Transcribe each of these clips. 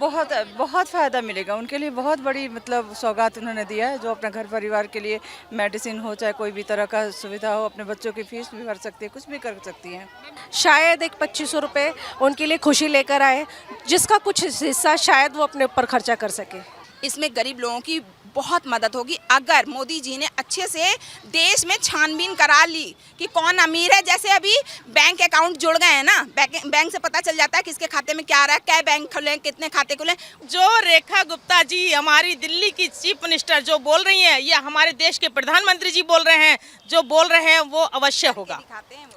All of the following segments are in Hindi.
बहुत बहुत फ़ायदा मिलेगा उनके लिए। बहुत बड़ी मतलब सौगात उन्होंने दिया है, जो अपना घर परिवार के लिए मेडिसिन हो, चाहे कोई भी तरह का सुविधा हो, अपने बच्चों की फीस भी भर सकती है, कुछ भी कर सकती हैं। शायद एक 2500 रुपये उनके लिए खुशी लेकर आए, जिसका कुछ हिस्सा शायद वो अपने ऊपर खर्चा कर सके। इसमें गरीब लोगों की बहुत मदद होगी अगर मोदी जी ने अच्छे से देश में छानबीन करा ली कि कौन अमीर है। जैसे अभी बैंक अकाउंट जुड़ गए हैं ना, बैंक से पता चल जाता है किसके खाते में क्या आ रहा है, क्या बैंक खुले, कितने खाते खुले। जो रेखा गुप्ता जी हमारी दिल्ली की चीफ मिनिस्टर जो बोल रही हैं, या हमारे देश के प्रधानमंत्री जी बोल रहे हैं, जो बोल रहे हैं वो अवश्य होगा,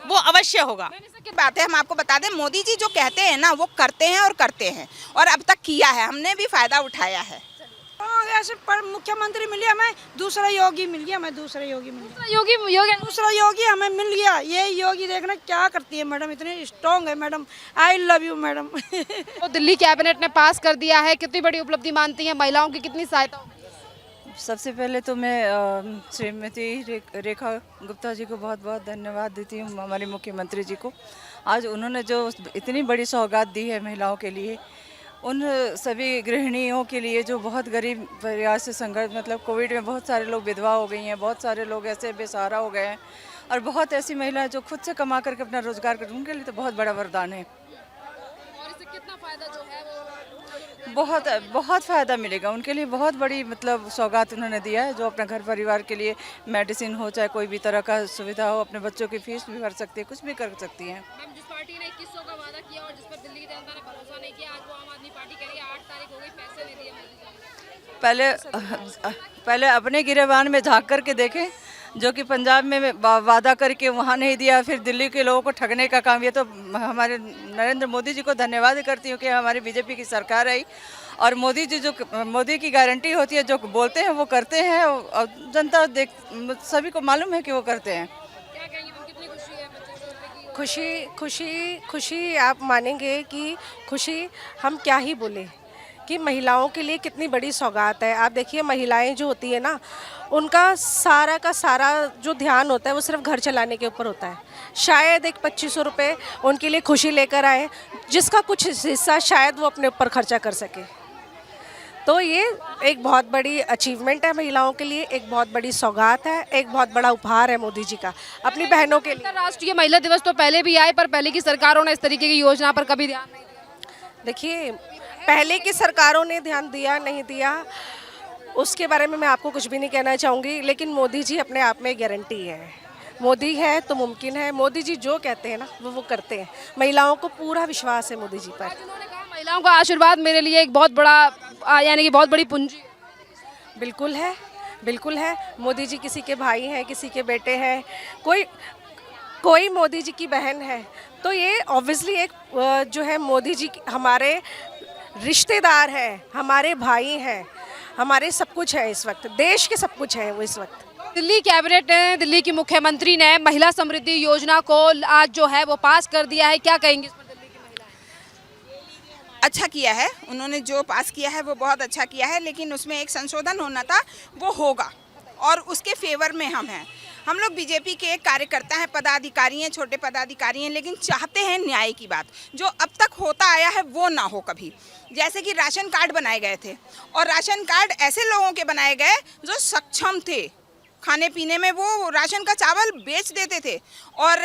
वो अवश्य होगा। की बात है, हम आपको बता दें, मोदी जी जो कहते हैं ना वो करते हैं और करते हैं, और अब तक किया है, हमने भी फायदा उठाया है। ऐसे पर मुख्यमंत्री मिल गया, हमें दूसरा योगी मिल गया, हमें दूसरा योगी मिल गया, दूसरा योगी हमें मिल गया। ये योगी देखना क्या करती है मैडम, इतनी स्ट्रॉन्ग है madam. I love you madam. तो दिल्ली कैबिनेट ने पास कर दिया है, कितनी बड़ी उपलब्धि मानती हैं, महिलाओं की कितनी सहायता होगी? सबसे पहले तो मैं श्रीमती रेखा गुप्ता जी को बहुत बहुत धन्यवाद देती हूँ, हमारे मुख्यमंत्री जी को। आज उन्होंने जो इतनी बड़ी सौगात दी है महिलाओं के लिए, उन सभी गृहिणियों के लिए जो बहुत गरीब परिवार से संघर्ष, मतलब कोविड में बहुत सारे लोग विधवा हो गई हैं, बहुत सारे लोग ऐसे बेसहारा हो गए हैं, और बहुत ऐसी महिलाएं जो खुद से कमा करके अपना रोजगार करती हैं, उनके लिए तो बहुत बड़ा वरदान है। और इससे कितना फायदा जो है वो बहुत बहुत फ़ायदा मिलेगा उनके लिए। बहुत बड़ी मतलब सौगात उन्होंने दिया है, जो अपना घर परिवार के लिए मेडिसिन हो, चाहे कोई भी तरह का सुविधा हो, अपने बच्चों की फीस भी भर सकती है, कुछ भी कर सकती हैं। मैम, जिस पार्टी ने 2100 का वादा किया और जिस पर दिल्ली की जनता ने भरोसा नहीं किया, आज वो आम आदमी पार्टी कह रही है 8 तारीख हो गई, पैसे नहीं दिए मोदी जी ने। पहले अपने गिरेबान में झांक करके देखें, जो कि पंजाब में वादा करके वहाँ नहीं दिया, फिर दिल्ली के लोगों को ठगने का काम। ये तो हमारे नरेंद्र मोदी जी को धन्यवाद करती हूँ कि हमारी बीजेपी की सरकार आई, और मोदी जी जो मोदी की गारंटी होती है, जो बोलते हैं वो करते हैं, और जनता देख सभी को मालूम है कि वो करते हैं। क्या कहेंगे मैम, कितनी खुशी है 2500 रुपये की? खुशी खुशी खुशी आप मानेंगे कि खुशी हम क्या ही बोले कि महिलाओं के लिए कितनी बड़ी सौगात है। आप देखिए, महिलाएं जो होती है ना, उनका सारा का सारा जो ध्यान होता है वो सिर्फ घर चलाने के ऊपर होता है। शायद एक 2500 रुपये उनके लिए खुशी लेकर आए, जिसका कुछ हिस्सा शायद वो अपने ऊपर खर्चा कर सके। तो ये एक बहुत बड़ी अचीवमेंट है महिलाओं के लिए, एक बहुत बड़ी सौगात है, एक बहुत बड़ा उपहार है मोदी जी का अपनी बहनों के लिए। अंतर्राष्ट्रीय महिला दिवस तो पहले भी आए, पर पहले की सरकारों ने इस तरीके की योजना पर कभी ध्यान नहीं दिया। देखिए, पहले की सरकारों ने ध्यान दिया नहीं दिया उसके बारे में मैं आपको कुछ भी नहीं कहना चाहूँगी, लेकिन मोदी जी अपने आप में गारंटी है। मोदी है तो मुमकिन है। मोदी जी जो कहते हैं ना वो करते हैं। महिलाओं को पूरा विश्वास है मोदी जी पर। आज उन्होंने कहा महिलाओं का आशीर्वाद मेरे लिए एक बहुत बड़ा यानी कि बहुत बड़ी पूंजी है। बिल्कुल है, बिल्कुल है। मोदी जी किसी के भाई हैं, किसी के बेटे हैं, कोई मोदी जी की बहन है, तो ये ऑब्वियसली एक जो है मोदी जी हमारे रिश्तेदार हैं, हमारे भाई हैं, हमारे सब कुछ है इस वक्त, देश के सब कुछ है वो इस वक्त। दिल्ली कैबिनेट ने, दिल्ली की मुख्यमंत्री ने महिला समृद्धि योजना को आज जो है वो पास कर दिया है। क्या कहेंगे इस पर दिल्ली की महिलाएं? अच्छा किया है उन्होंने, जो पास किया है वो बहुत अच्छा किया है, लेकिन उसमें एक संशोधन होना था, वो होगा, और उसके फेवर में हम हैं। हम लोग बीजेपी के कार्यकर्ता हैं, पदाधिकारी हैं, छोटे पदाधिकारी हैं, लेकिन चाहते हैं न्याय की बात। जो अब तक होता आया है वो ना हो कभी। जैसे कि राशन कार्ड बनाए गए थे, और राशन कार्ड ऐसे लोगों के बनाए गए जो सक्षम थे खाने पीने में, वो राशन का चावल बेच देते थे और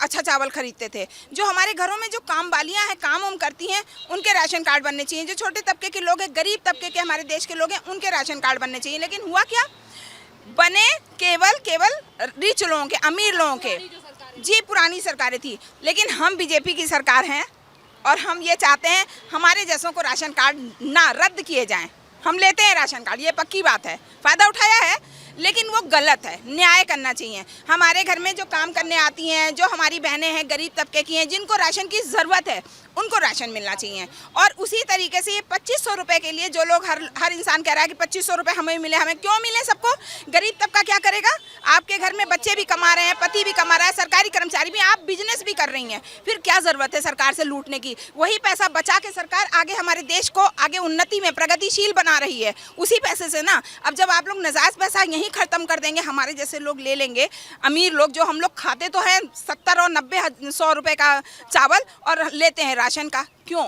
अच्छा चावल खरीदते थे। जो हमारे घरों में जो काम वालियाँ हैं, काम उम करती हैं, उनके राशन कार्ड बनने चाहिए। जो छोटे तबके के लोग हैं, गरीब तबके के हमारे देश के लोग हैं, उनके राशन कार्ड बनने चाहिए। लेकिन हुआ क्या, बने केवल रिच लोगों के, अमीर लोगों के। जी, पुरानी सरकारें थी, लेकिन हम बीजेपी की सरकार हैं, और हम ये चाहते हैं हमारे जैसों को राशन कार्ड ना रद्द किए जाएं। हम लेते हैं राशन कार्ड, ये पक्की बात है, फ़ायदा उठाया है, लेकिन वो गलत है। न्याय करना चाहिए। हमारे घर में जो काम करने आती हैं, जो हमारी बहनें हैं, गरीब तबके की हैं, जिनको राशन की ज़रूरत है, उनको राशन मिलना चाहिए। और उसी तरीके से ये 2500 रुपये के लिए जो लोग हर इंसान कह रहा है कि 2500 रुपये हमें मिले, हमें क्यों मिले सबको? गरीब तबका क्या करेगा? आपके घर में बच्चे भी कमा रहे हैं, पति भी कमा रहा है, सरकारी कर्मचारी भी, आप बिजनेस भी कर रही हैं, फिर क्या ज़रूरत है सरकार से लूटने की? वही पैसा बचा के सरकार आगे हमारे देश को आगे उन्नति में प्रगतिशील बना रही है, उसी पैसे से ना। अब जब आप लोग नजायज़ पैसा यहीं ख़त्म कर देंगे, हमारे जैसे लोग ले लेंगे, अमीर लोग, जो हम लोग खाते तो हैं 70 और 90 100 रुपये का चावल और लेते हैं राशन का, क्यों?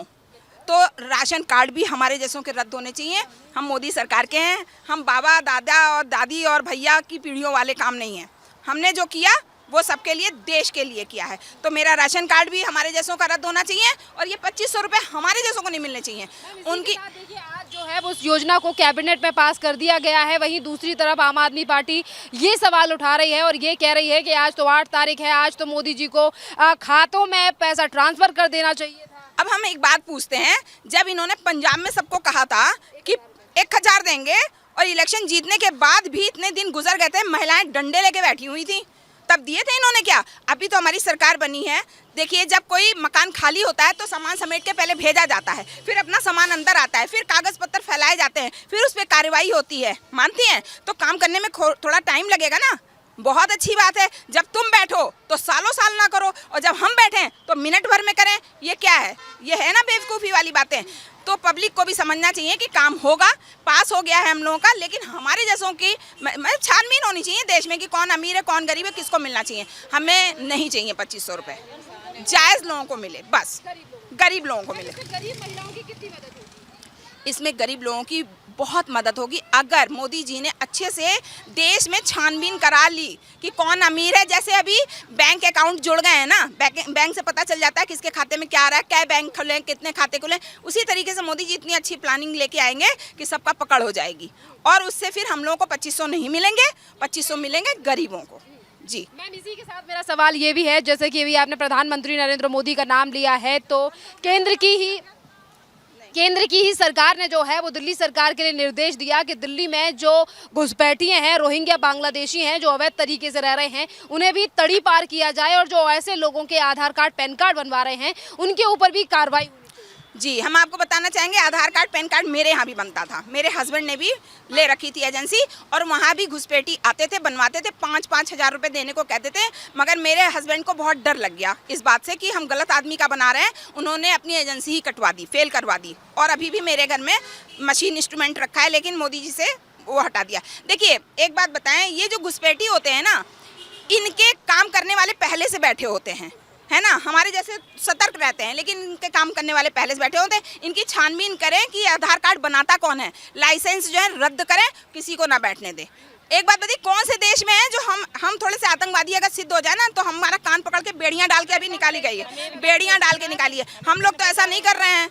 तो राशन कार्ड भी हमारे जैसों के रद्द होने चाहिए। हम मोदी सरकार के हैं, हम बाबा दादा और दादी और भैया की पीढ़ियों वाले काम नहीं हैं। हमने जो किया वो सबके लिए, देश के लिए किया है। तो मेरा राशन कार्ड भी हमारे जैसों का रद्द होना चाहिए और ये 2500 रुपये हमारे जैसों को नहीं मिलने चाहिए। उनकी देखिए आज जो है वो उस योजना को कैबिनेट में पास कर दिया गया है। वहीं दूसरी तरफ आम आदमी पार्टी ये सवाल उठा रही है और ये कह रही है कि आज तो 8 तारीख है, आज तो मोदी जी को खातों में पैसा ट्रांसफर कर देना चाहिए था। अब हम एक बात पूछते हैं, जब इन्होंने पंजाब में सबको कहा था कि 1000 देंगे और इलेक्शन जीतने के बाद भी इतने दिन गुजर गए थे, महिलाएं डंडे लेके बैठी हुई थी, तब दिए थे इन्होंने क्या? अभी तो हमारी सरकार बनी है। देखिए, जब कोई मकान खाली होता है तो सामान समेट के पहले भेजा जाता है, फिर अपना सामान अंदर आता है, फिर कागज पत्तर फैलाए जाते हैं, फिर उस पर कार्रवाई होती है। मानती हैं? तो काम करने में थोड़ा टाइम लगेगा ना। बहुत अच्छी बात है, जब तुम बैठो तो सालों साल ना करो और जब हम बैठें तो मिनट भर में करें। ये क्या है? ये है ना बेवकूफ़ी वाली बातें। तो पब्लिक को भी समझना चाहिए कि काम होगा, पास हो गया है हम लोगों का, लेकिन हमारे जैसों की छानबीन होनी चाहिए देश में कि कौन अमीर है कौन गरीब है, किसको मिलना चाहिए। हमें नहीं चाहिए 2500 रुपये, जायज़ लोगों को मिले, बस गरीब लोगों को मिले। गरीब महिलाओं की कितनी मदद होगी? इसमें गरीब लोगों की बहुत मदद होगी अगर मोदी जी ने अच्छे से देश में छानबीन करा ली कि कौन अमीर है। जैसे अभी बैंक अकाउंट जुड़ गए हैं ना, बैंक से पता चल जाता है किसके खाते में क्या आ रहा है, क्या बैंक खुले, कितने खाते खुले। उसी तरीके से मोदी जी इतनी अच्छी प्लानिंग लेके आएंगे कि सबका पकड़ हो जाएगी और उससे फिर हम लोगों को 2500 नहीं मिलेंगे, 2500 मिलेंगे गरीबों को। जी मैम, इसी के साथ मेरा सवाल ये भी है, जैसे कि अभी आपने प्रधानमंत्री नरेंद्र मोदी का नाम लिया है, तो केंद्र की ही सरकार ने जो है वो दिल्ली सरकार के लिए निर्देश दिया कि दिल्ली में जो घुसपैठिए हैं, रोहिंग्या बांग्लादेशी हैं जो अवैध तरीके से रह रहे हैं, उन्हें भी तड़ी पार किया जाए और जो ऐसे लोगों के आधार कार्ड पैन कार्ड बनवा रहे हैं उनके ऊपर भी कार्रवाई। जी, हम आपको बताना चाहेंगे, आधार कार्ड पैन कार्ड मेरे यहाँ भी बनता था। मेरे हस्बैंड ने भी ले रखी थी एजेंसी और वहाँ भी घुसपैठी आते थे, बनवाते थे, 5-5 हज़ार रुपये देने को कहते थे। मगर मेरे हस्बैंड को बहुत डर लग गया इस बात से कि हम गलत आदमी का बना रहे हैं। उन्होंने अपनी एजेंसी ही कटवा दी, फेल करवा दी और अभी भी मेरे घर में मशीन इंस्ट्रूमेंट रखा है, लेकिन मोदी जी से वो हटा दिया। देखिए, एक बात बताएँ, ये जो घुसपैठी होते हैं ना, इनके काम करने वाले पहले से बैठे होते हैं, है ना। हमारे जैसे सतर्क रहते हैं, लेकिन इनके काम करने वाले पहले से बैठे होते हैं। इनकी छानबीन करें कि आधार कार्ड बनाता कौन है, लाइसेंस जो है रद्द करें, किसी को ना बैठने दें। एक बात बताइए, कौन से देश में है जो हम थोड़े से आतंकवादी अगर सिद्ध हो जाए ना तो हमारा कान पकड़ के बेड़ियां डाल के अभी निकाली गई है, बेड़ियां डाल के निकाली है। हम लोग तो ऐसा नहीं कर रहे हैं,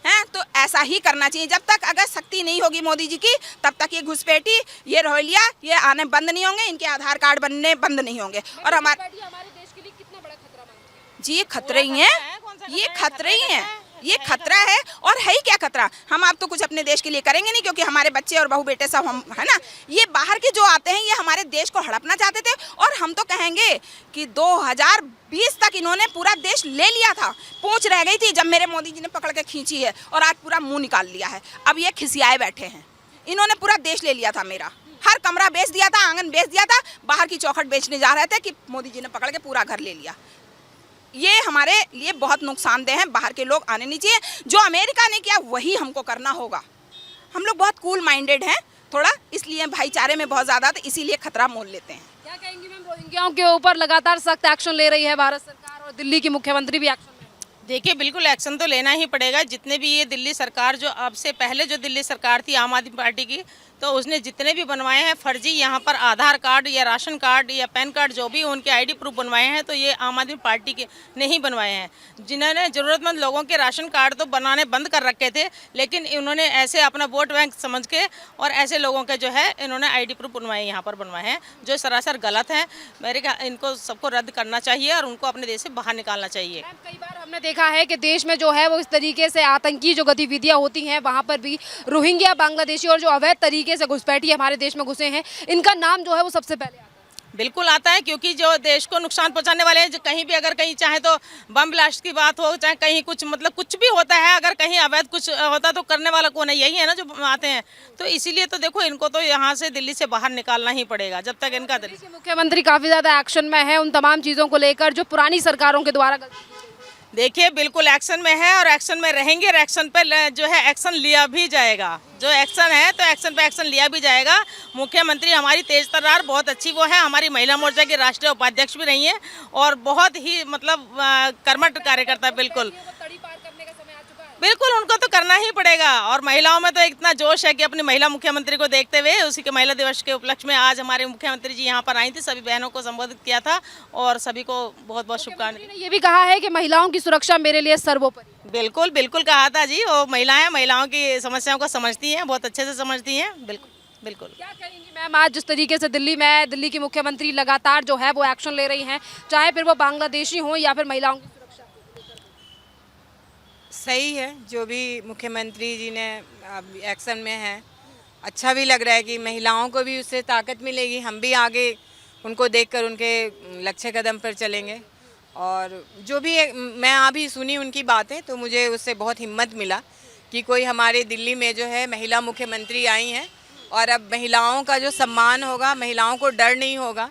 हैं? तो ऐसा ही करना चाहिए। जब तक अगर शक्ति नहीं होगी मोदी जी की, तब तक ये घुसपैठी, ये रोहिंग्या, ये आने बंद नहीं होंगे, इनके आधार कार्ड बनने बंद नहीं होंगे। और हमारे देश के लिए कितना बड़ा खतरा मानते हैं? जी, ये खतरे ही हैं, ये खतरे ही हैं, ये खतरा है। और है ही क्या खतरा? हम आप तो कुछ अपने देश के लिए करेंगे नहीं, क्योंकि हमारे बच्चे और बहू बेटे सब हम, है ना। ये बाहर के जो आते हैं ये हमारे देश को हड़पना चाहते थे और हम तो कहेंगे कि 2020 तक इन्होंने पूरा देश ले लिया था। पूंछ रह गई थी जब मेरे मोदी जी ने पकड़ के खींची है और आज पूरा मुंह निकाल लिया है। अब ये खिसियाए बैठे हैं। इन्होंने पूरा देश ले लिया था, मेरा हर कमरा बेच दिया था, आंगन बेच दिया था, बाहर की चौखट बेचने जा रहे थे कि मोदी जी ने पकड़ के पूरा घर ले लिया। ये हमारे लिए बहुत नुकसानदेह है। बाहर के लोग आने नहीं चाहिए। जो अमेरिका ने किया वही हमको करना होगा। हम लोग बहुत कूल माइंडेड हैं थोड़ा, इसलिए भाईचारे में बहुत ज़्यादा, तो इसीलिए खतरा मोल लेते हैं। क्या कहेंगी मैम, रोहिंग्याओं के ऊपर लगातार सख्त एक्शन ले रही है भारत सरकार और दिल्ली की मुख्यमंत्री भी एक्शन में है। देखिए, बिल्कुल एक्शन तो लेना ही पड़ेगा। जितने भी ये दिल्ली सरकार, जो अब से पहले जो दिल्ली सरकार थी आम आदमी पार्टी की, तो उसने जितने भी बनवाए हैं फर्जी, यहाँ पर आधार कार्ड या राशन कार्ड या पैन कार्ड जो भी उनके आईडी प्रूफ बनवाए हैं, तो ये आम आदमी पार्टी के नहीं बनवाए हैं। जिन्होंने ज़रूरतमंद लोगों के राशन कार्ड तो बनाने बंद कर रखे थे, लेकिन इन्होंने ऐसे अपना वोट बैंक समझ के और ऐसे लोगों के जो है इन्होंने आईडी प्रूफ बनवाए, यहाँ पर बनवाए हैं, जो सरासर गलत हैं। इनको सबको रद्द करना चाहिए और उनको अपने देश से बाहर निकालना चाहिए। कई बार हमने देखा है कि देश में जो है वो इस तरीके से आतंकी जो गतिविधियां होती हैं, वहाँ पर भी रोहिंग्या बांग्लादेशी और जो अवैध तरीके से घुसपैठी हमारे देश में घुसे हैं, इनका नाम जो है वो सबसे पहले आता है। बिल्कुल आता है, क्योंकि जो देश को नुकसान पहुंचाने वाले हैं, जो कहीं भी अगर कहीं चाहे तो बम ब्लास्ट की बात हो, चाहे कहीं कुछ मतलब कुछ भी होता है, अगर कहीं अवैध कुछ होता तो करने वाला कौन है? यही है ना जो आते हैं। तो इसीलिए तो देखो, इनको तो यहाँ से दिल्ली से बाहर निकालना ही पड़ेगा जब तक इनका मुख्यमंत्री काफी ज्यादा एक्शन में है उन तमाम चीजों को लेकर जो पुरानी सरकारों के द्वारा। देखिए, बिल्कुल एक्शन में है और एक्शन में रहेंगे। एक्शन पे जो है एक्शन लिया भी जाएगा। जो एक्शन है तो एक्शन पे एक्शन लिया भी जाएगा। मुख्यमंत्री हमारी तेज तर्रार बहुत अच्छी वो है, हमारी महिला मोर्चा की राष्ट्रीय उपाध्यक्ष भी रही हैं और बहुत ही मतलब कर्मठ कार्यकर्ता। बिल्कुल बिल्कुल उनको तो करना ही पड़ेगा। और महिलाओं में तो इतना जोश है कि अपनी महिला मुख्यमंत्री को देखते हुए उसी के महिला दिवस के उपलक्ष्य में आज हमारे मुख्यमंत्री जी यहाँ पर आई थी, सभी बहनों को संबोधित किया था और सभी को बहुत बहुत शुभकामनाएं। ने ये भी कहा है कि महिलाओं की सुरक्षा मेरे लिए सर्वोपरि। बिल्कुल बिल्कुल कहा था जी, वो महिलाओं की समस्याओं को समझती हैं, बहुत अच्छे से समझती हैं। बिल्कुल बिल्कुल। क्या कहेंगी मैम, आज जिस तरीके से दिल्ली की मुख्यमंत्री लगातार जो है वो एक्शन ले रही हैं, चाहे फिर वो बांग्लादेशी हो या फिर महिलाओं की सुरक्षा? सही है, जो भी मुख्यमंत्री जी ने अब एक्शन में है, अच्छा भी लग रहा है कि महिलाओं को भी उससे ताकत मिलेगी। हम भी आगे उनको देखकर उनके लक्ष्य कदम पर चलेंगे। और जो भी मैं अभी सुनी उनकी बातें, तो मुझे उससे बहुत हिम्मत मिला कि कोई हमारे दिल्ली में जो है महिला मुख्यमंत्री आई हैं और अब महिलाओं का जो सम्मान होगा, महिलाओं को डर नहीं होगा।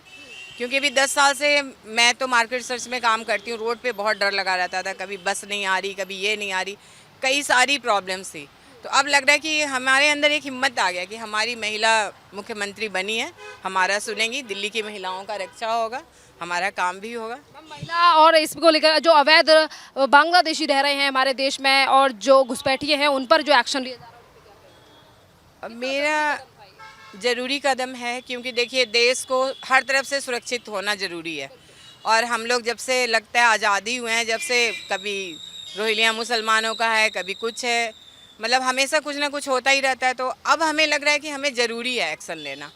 क्योंकि अभी 10 साल से मैं तो मार्केट सर्च में काम करती हूँ, रोड पे बहुत डर लगा रहता था, कभी बस नहीं आ रही, कभी ये नहीं आ रही, कई सारी प्रॉब्लम्स थी। तो अब लग रहा है कि हमारे अंदर एक हिम्मत आ गया कि हमारी महिला मुख्यमंत्री बनी है, हमारा सुनेंगी, दिल्ली की महिलाओं का रक्षा होगा, हमारा काम भी होगा। महिला और इसको लेकर जो अवैध बांग्लादेशी रह रहे हैं हमारे देश में और जो घुसपैठिए हैं उन पर जो एक्शन लिया जा रहा है, मेरा ज़रूरी कदम है, क्योंकि देखिए देश को हर तरफ से सुरक्षित होना ज़रूरी है। और हम लोग जब से लगता है आज़ादी हुए हैं, जब से कभी रोहिंग्या मुसलमानों का है, कभी कुछ है, मतलब हमेशा कुछ ना कुछ होता ही रहता है। तो अब हमें लग रहा है कि हमें ज़रूरी है एक्शन लेना,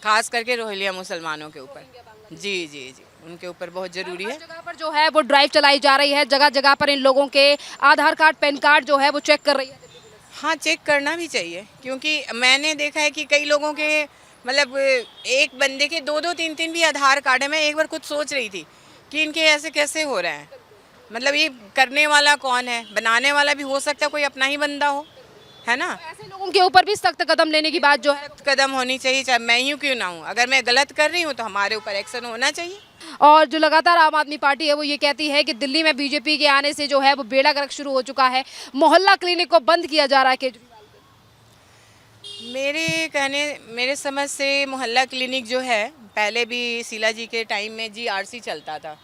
खास करके रोहिंग्या मुसलमानों के ऊपर। जी जी जी, उनके ऊपर बहुत ज़रूरी है। जगह पर जो है वो ड्राइव चलाई जा रही है, जगह जगह पर इन लोगों के आधार कार्ड, पैन कार्ड जो है वो चेक कर रही है। हाँ, चेक करना भी चाहिए, क्योंकि मैंने देखा है कि कई लोगों के मतलब एक बंदे के 2-2, 3-3 भी आधार कार्ड है। मैं एक बार खुद सोच रही थी कि इनके ऐसे कैसे हो रहे हैं, मतलब ये करने वाला कौन है, बनाने वाला भी हो सकता है कोई अपना ही बंदा हो, है ना। ऐसे लोगों के ऊपर भी सख्त कदम लेने की बात जो है, कदम होनी चाहिए, चाहे मैं ही क्यों ना हूँ। अगर मैं गलत कर रही हूँ तो हमारे ऊपर एक्शन होना चाहिए। और जो लगातार आम आदमी पार्टी है वो ये कहती है कि दिल्ली में बीजेपी के आने से जो है वो बेड़ा गर्क शुरू हो चुका है, मोहल्ला क्लिनिक को बंद किया जा रहा है केजरीवाल को। मेरे समझ से मोहल्ला क्लिनिक जो है, पहले भी शीला जी के टाइम में GRC चलता था,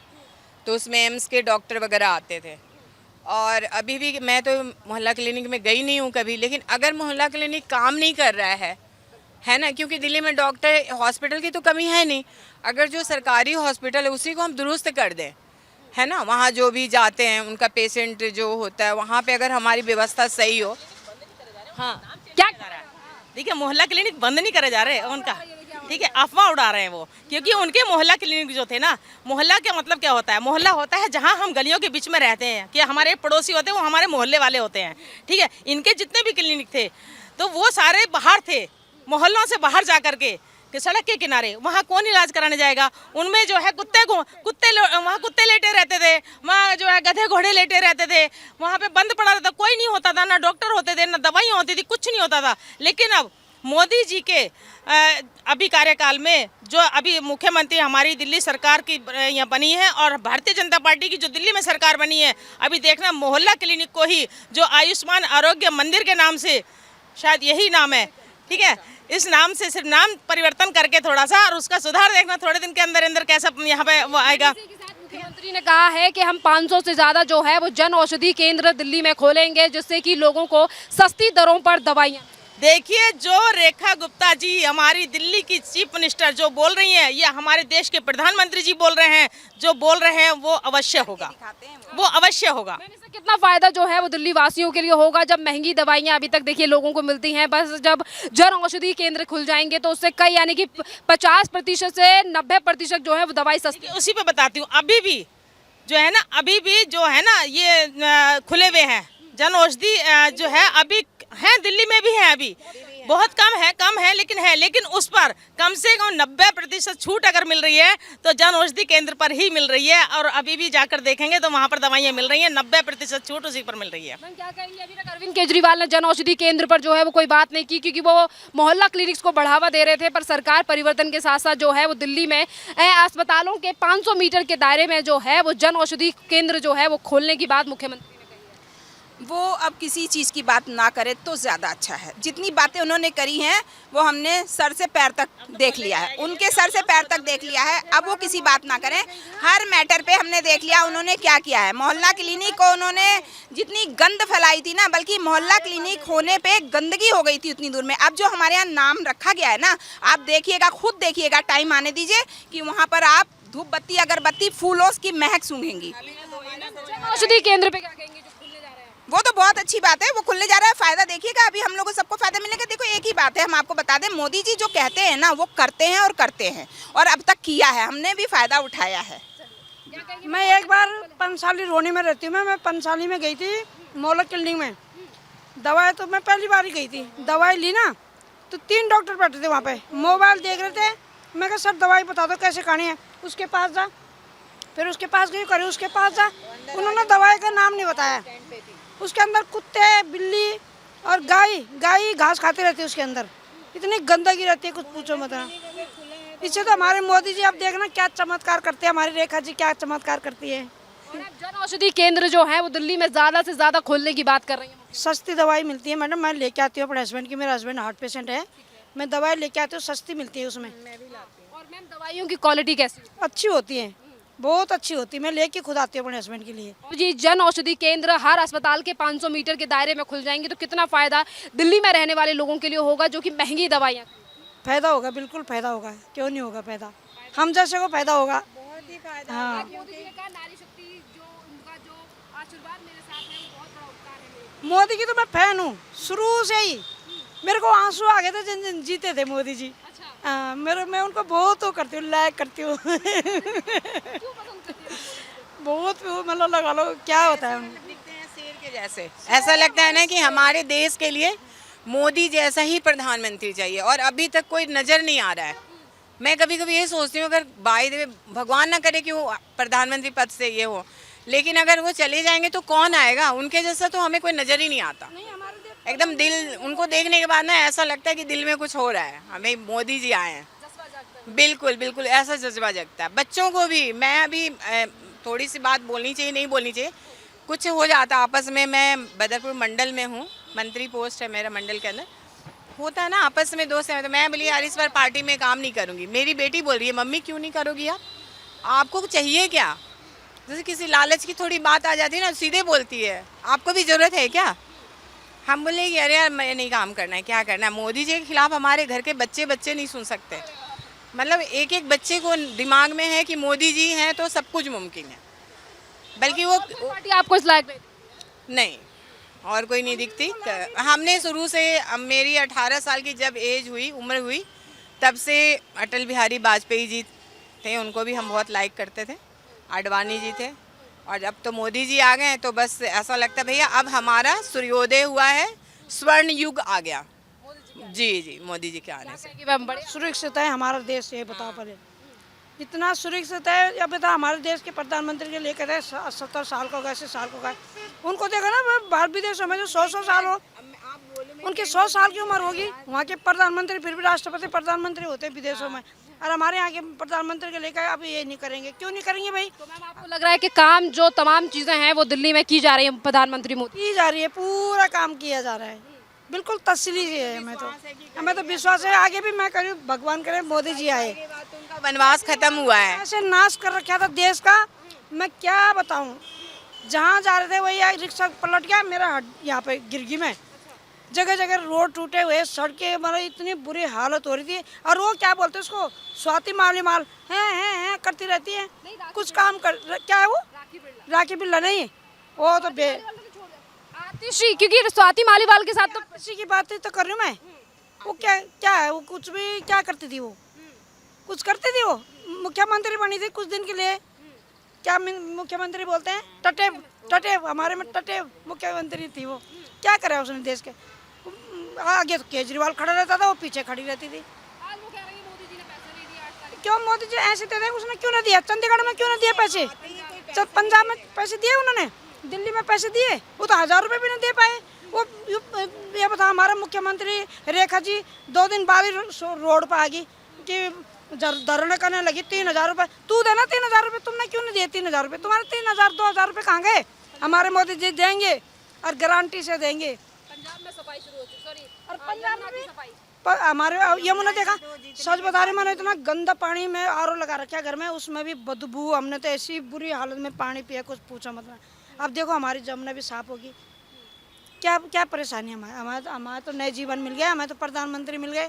तो उसमें एम्स के डॉक्टर वगैरह आते थे। और अभी भी मैं तो मोहल्ला क्लिनिक में गई नहीं हूँ कभी, लेकिन अगर मोहल्ला क्लिनिक काम नहीं कर रहा है ना, क्योंकि दिल्ली में डॉक्टर, हॉस्पिटल की तो कमी है नहीं, अगर जो सरकारी हॉस्पिटल है उसी को हम दुरुस्त कर दें, है ना, वहाँ जो भी जाते हैं उनका पेशेंट जो होता है, वहाँ पे अगर हमारी व्यवस्था सही हो। हाँ, क्या देखिए, मोहल्ला क्लिनिक बंद नहीं करे जा रहे उनका, ठीक है, अफवाह उड़ा रहे हैं वो। क्योंकि उनके मोहल्ला क्लिनिक जो थे ना, मोहल्ला का मतलब क्या होता है, मोहल्ला होता है जहाँ हम गलियों के बीच में रहते हैं, कि हमारे पड़ोसी होते हैं वो हमारे मोहल्ले वाले होते हैं, ठीक है। इनके जितने भी क्लिनिक थे तो वो सारे बाहर थे, मोहल्लों से बाहर जा करके कि सड़क के किनारे, वहाँ कौन इलाज कराने जाएगा। उनमें जो है वहाँ कुत्ते लेटे रहते थे, वहाँ जो है गधे घोड़े लेटे रहते थे, वहाँ पे बंद पड़ा रहता, कोई नहीं होता था, ना डॉक्टर होते थे, ना दवाइयाँ होती थी, कुछ नहीं होता था। लेकिन अब मोदी जी के अभी कार्यकाल में जो अभी मुख्यमंत्री हमारी दिल्ली सरकार की यहाँ बनी है और भारतीय जनता पार्टी की जो दिल्ली में सरकार बनी है, अभी देखना मोहल्ला क्लिनिक को ही जो आयुष्मान आरोग्य मंदिर के नाम से, शायद यही नाम है, ठीक है, इस नाम से सिर्फ नाम परिवर्तन करके थोड़ा सा, और उसका सुधार देखना थोड़े दिन के अंदर अंदर कैसा यहाँ पे वो आएगा। मुख्यमंत्री ने कहा है कि हम 500 से ज़्यादा जो है वो जन औषधि केंद्र दिल्ली में खोलेंगे, जिससे कि लोगों को सस्ती दरों पर दवाइयाँ। देखिए, जो रेखा गुप्ता जी हमारी दिल्ली की चीफ मिनिस्टर जो बोल रही हैं, या हमारे देश के प्रधानमंत्री जी बोल रहे हैं, जो बोल रहे हैं वो अवश्य होगा, वो अवश्य होगा। इससे कितना फायदा जो है वो दिल्ली वासियों के लिए होगा, जब महंगी दवाइयाँ अभी तक देखिए लोगों को मिलती हैं, बस जब जन औषधि केंद्र खुल जाएंगे तो उससे कई, यानी कि 50% से 90% जो है वो दवाई सस्ती। उसी पे बताती हूँ, अभी भी जो है ना, अभी भी जो है ना, ये खुले हुए हैं जन औषधि जो है, अभी हैं, दिल्ली में भी है, अभी बहुत कम है लेकिन है, लेकिन उस पर कम से कम 90% छूट अगर मिल रही है तो जन औषधि केंद्र पर ही मिल रही है। और अभी भी जाकर देखेंगे तो वहाँ पर दवाइयाँ मिल रही हैं, 90% छूट उसी पर मिल रही है। क्या कहेंगे, अभी तक अरविंद केजरीवाल ने जन औषधि केंद्र पर जो है वो कोई बात नहीं की, क्योंकि वो मोहल्ला क्लिनिक्स को बढ़ावा दे रहे थे, पर सरकार परिवर्तन के साथ साथ जो है वो दिल्ली में अस्पतालों के 500 मीटर के दायरे में जो है वो जन औषधि केंद्र जो है वो खोलने की बात मुख्यमंत्री। वो अब किसी चीज़ की बात ना करे तो ज़्यादा अच्छा है। जितनी बातें उन्होंने करी हैं वो हमने सर से पैर तक देख लिया है, उनके सर से पैर तक देख लिया है। अब वो किसी बात ना करें, हर मैटर पे हमने देख लिया उन्होंने क्या किया है। मोहल्ला क्लिनिक को उन्होंने जितनी गंद फैलाई थी ना, बल्कि मोहल्ला क्लिनिक होने पे गंदगी हो गई थी उतनी दूर में। अब जो हमारे यहाँ नाम रखा गया है ना, आप देखिएगा, खुद देखिएगा, टाइम आने दीजिए कि वहाँ पर आप धूप बत्ती अगरबत्ती फूलों की महक सूंघेंगी। औषधि केंद्र पे क्या कहेंगे जो खुलने जा रहे हैं? वो तो बहुत अच्छी बात है, वो खुलने जा रहा है, फायदा देखिएगा। अभी हम लोग को सबको फायदा मिलेगा। देखो एक ही बात है, हम आपको बता दें, मोदी जी जो कहते हैं ना वो करते हैं और करते हैं, और अब तक किया है, हमने भी फायदा उठाया है। मैं एक बार पंसाली रोनी में रहती हूँ, मैं पंसाली में गई थी मोहल्ला क्लिनिक में। दवाई तो मैं पहली बार ही गई थी, दवाई ली ना तो 3 डॉक्टर बैठे थे वहाँ पे, मोबाइल देख रहे थे। मैं कहा सर दवाई बता दो कैसे खानी है। उसके पास जा, फिर उसके पास गई, करे उसके पास जा, उन्होंने दवाई का नाम नहीं बताया। उसके अंदर कुत्ते, बिल्ली और गाय घास खाते रहती है उसके अंदर, इतनी गंदगी रहती है कुछ पूछो मत। इससे तो हमारे मोदी जी, अब देखना क्या चमत्कार करते हैं, हमारी रेखा जी क्या चमत्कार करती है। और अब जन औषधि केंद्र जो है वो दिल्ली में ज़्यादा से ज़्यादा खोलने की बात कर रही हैं। सस्ती दवाई मिलती है मैडम, मैं लेके आती हूँ अपने हस्बैंड की, मेरा हस्बैंड हार्ट पेशेंट है, मैं दवाई लेके आती हूँ, सस्ती मिलती है उसमें। और मैम दवाइयों की क्वालिटी कैसी है? अच्छी होती है, बहुत अच्छी होती है, मैं लेके खुद आती हूँ अपने हस्बैंड के लिए। तो जी जन औषधि केंद्र हर अस्पताल के 500 मीटर के दायरे में खुल जाएंगे तो कितना फ़ायदा दिल्ली में रहने वाले लोगों के लिए होगा जो कि महंगी दवाइयाँ। फायदा होगा, बिल्कुल फायदा होगा, क्यों नहीं होगा फायदा, हम जैसे को फायदा होगा। हाँ, मोदी जी ने कहा नारी शक्ति जो उनका जो आशीर्वाद मेरे साथ है वो बहुत बड़ा उपकार है मेरे। मोदी की तो मैं फैन हूँ शुरू से ही, मेरे को आंसू आ गए थे जिन जिन जीते थे मोदी जी। हाँ, मैं उनको बहुत वो करती हूँ, लाइक करती हूँ बहुत मतलब लगा लो क्या होता है उनको। दिखते हैं शेर के जैसे, ऐसा लगता है ना कि हमारे देश के लिए मोदी जैसा ही प्रधानमंत्री चाहिए, और अभी तक कोई नज़र नहीं आ रहा है। मैं कभी कभी ये सोचती हूँ, अगर बाय द वे भगवान ना करे कि वो प्रधानमंत्री पद से ये हो, लेकिन अगर वो चले जाएंगे तो कौन आएगा उनके जैसा, तो हमें कोई नज़र ही नहीं आता। एकदम दिल, उनको देखने के बाद ना ऐसा लगता है कि दिल में कुछ हो रहा है, हमें मोदी जी आए हैं। बिल्कुल बिल्कुल ऐसा जज्बा जगता है। बच्चों को भी, मैं अभी थोड़ी सी बात बोलनी चाहिए नहीं बोलनी चाहिए, कुछ हो जाता आपस में, मैं बदरपुर मंडल में हूँ, मंत्री पोस्ट है मेरा मंडल के अंदर, होता है ना आपस में दोस्त हैं, तो मैं बोली यार इस बार पार्टी में काम नहीं करूँगी। मेरी बेटी बोल रही है मम्मी क्यों नहीं करोगी आप, आपको चाहिए क्या? जैसे किसी लालच की थोड़ी बात आ जाती है ना, सीधे बोलती है आपको भी ज़रूरत है क्या? हम बोले कि अरे यार मैं नहीं काम करना है, क्या करना है। मोदी जी के खिलाफ हमारे घर के बच्चे नहीं सुन सकते। मतलब एक एक बच्चे को दिमाग में है कि मोदी जी हैं तो सब कुछ मुमकिन है, बल्कि वो पार्टी आपको इस लायक नहीं, और कोई नहीं दिखती। हमने शुरू से, मेरी 18 साल की जब एज हुई, उम्र हुई, तब से अटल बिहारी वाजपेयी जी थे, उनको भी हम बहुत लाइक करते थे, आडवाणी जी थे, और अब तो मोदी जी आ गए हैं तो बस ऐसा लगता है भैया अब हमारा सूर्योदय हुआ है, स्वर्ण युग आ गया। जी मोदी जी के आने से बड़े सुरक्षित है हमारा देश, ये बताओ पहले, इतना सुरक्षित है। अब बता, हमारे देश के प्रधानमंत्री के लेकर 70 साल का हो गए, 80 साल का हो गए, उनको देखो ना बाहर विदेशों में जो 100 साल हो, उनकी 100 साल की उम्र होगी, वहाँ के प्रधानमंत्री फिर भी राष्ट्रपति प्रधानमंत्री होते हैं विदेशों में, और हमारे यहाँ के प्रधानमंत्री के लेकर अब ये नहीं करेंगे। क्यों नहीं करेंगे भाई? तो मैम आपको लग रहा है कि काम जो तमाम चीज़ें हैं वो दिल्ली में की जा रही है प्रधानमंत्री मोदी? की जा रही है, पूरा काम किया जा रहा है, बिल्कुल तसल्ली से है। हमें तो विश्वास है, आगे भी मैं करूँ, भगवान करे मोदी जी आए। उनका वनवास खत्म हुआ है, ऐसे नाश कर रखा था देश का, मैं क्या बताऊँ। जहाँ जा रहे थे वही रिक्शा पलट गया मेरा, यहाँ पे गिरगी में जगह जगह रोड टूटे हुए, सड़कें, मतलब इतनी बुरी हालत हो रही थी। और वो क्या बोलते हैं उसको, स्वाति माल है करती रहती है, कुछ काम कर, क्या है वो, राखी बिल्ला नहीं, वो तो आतिशी, क्योंकि स्वाति मालीवाल के साथ तो किसी की बात तो कर रही हूँ मैं। वो क्या है, वो कुछ भी क्या करती थी, वो कुछ करती थी, वो मुख्यमंत्री बनी थी कुछ दिन के लिए, क्या मुख्यमंत्री बोलते हैं, टटेव, हमारे में टटेव मुख्यमंत्री थी। वो क्या करे उसने देश के, आगे तो केजरीवाल खड़ा रहता था, वो पीछे खड़ी रहती थी। आज वो कह रही है मोदी जी ने पैसे नहीं दिए 8 तारीख। क्यों मोदी जी ऐसे दे दें, उसने क्यों ना दिया? चंडीगढ़ में क्यों ना दिए पैसे? जब पंजाब में पैसे दिए उन्होंने, दिल्ली में पैसे दिए, वो तो 1000 रुपये भी नहीं दे पाए। वो ये बता, हमारा मुख्यमंत्री रेखा जी 2 दिन बाद ही रोड पर आ गई कि धरना करने लगी। 3000 रुपये तू देना, 3000 रुपये तुमने क्यों नहीं दिए? 3000 रुपये तुम्हारे 3000 2000 रुपये कहाँ गए? हमारे मोदी जी देंगे। और गारंटी से देंगे। पंजाब में सफाई शुरू हो चुकी, सॉरी, और पंजाब में भी सफाई। पर हमारे यमुना देखा, सच बता रही, मैंने इतना गंदा पानी में आरओ लगा रखा है घर में, उसमें भी बदबू। हमने तो ऐसी बुरी हालत में पानी पिया, कुछ पूछा मतलब। अब देखो हमारी जमुना भी साफ होगी। क्या क्या परेशानी है हमारा तो नए जीवन मिल गया, हमें तो प्रधानमंत्री मिल गए,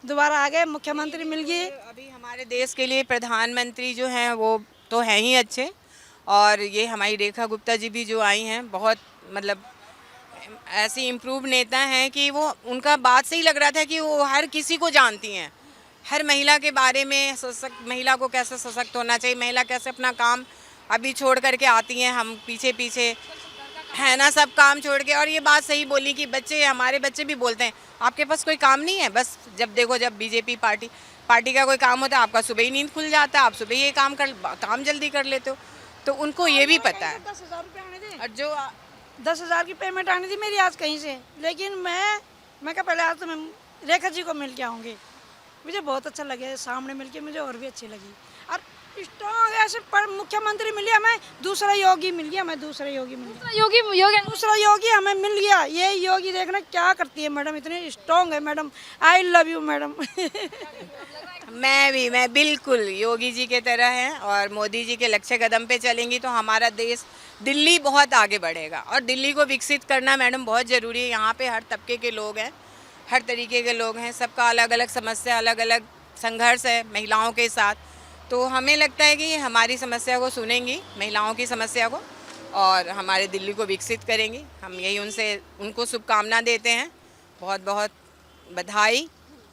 दोबारा आ गए, मुख्यमंत्री मिल गए। अभी हमारे देश के लिए प्रधानमंत्री जो हैं वो तो हैं ही अच्छे, और ये हमारी रेखा गुप्ता जी भी जो आई हैं, बहुत मतलब ऐसी इम्प्रूव नेता हैं कि वो, उनका बात से ही लग रहा था कि वो हर किसी को जानती हैं, हर महिला के बारे में, महिला को कैसे सशक्त होना चाहिए, महिला कैसे अपना काम अभी छोड़ करके आती हैं, हम पीछे पीछे है ना, सब काम छोड़ के। और ये बात सही बोली कि बच्चे, हमारे बच्चे भी बोलते हैं आपके पास कोई काम नहीं है, बस जब देखो, जब बीजेपी पार्टी का कोई काम होता है, आपका सुबह ही नींद खुल जाता है, आप सुबह ये काम जल्दी कर लेते हो, तो उनको ये भी पता है। 10,000 रुपये आने थे, और जो 10,000 की पेमेंट आनी थी मेरी आज कहीं से, लेकिन मैं क्या, पहले आज तो मैं रेखा जी को मिल के आऊँगी, मुझे बहुत अच्छा लगे, सामने मिल के मुझे और भी अच्छी लगी। और स्ट्रॉन्ग ऐसे पर मुख्यमंत्री मिल गया, हमें दूसरा योगी मिल गया, हमें दूसरा योगी मिल गया, दूसरा योगी हमें मिल गया। ये योगी देखना क्या करती है मैडम, इतनी स्ट्रॉन्ग है madam. I love you madam. मैं बिल्कुल योगी जी के तरह हैं, और मोदी जी के लक्ष्य कदम पे चलेंगी तो हमारा देश, दिल्ली बहुत आगे बढ़ेगा। और दिल्ली को विकसित करना मैडम बहुत ज़रूरी है। यहाँ पे हर तबके के लोग हैं, हर तरीके के लोग हैं, सबका अलग अलग समस्या, अलग अलग संघर्ष है महिलाओं के साथ। तो हमें लगता है कि हमारी समस्या को सुनेंगी, महिलाओं की समस्या को, और हमारे दिल्ली को विकसित करेंगी। हम यही उनको शुभकामना देते हैं। बहुत बहुत बधाई।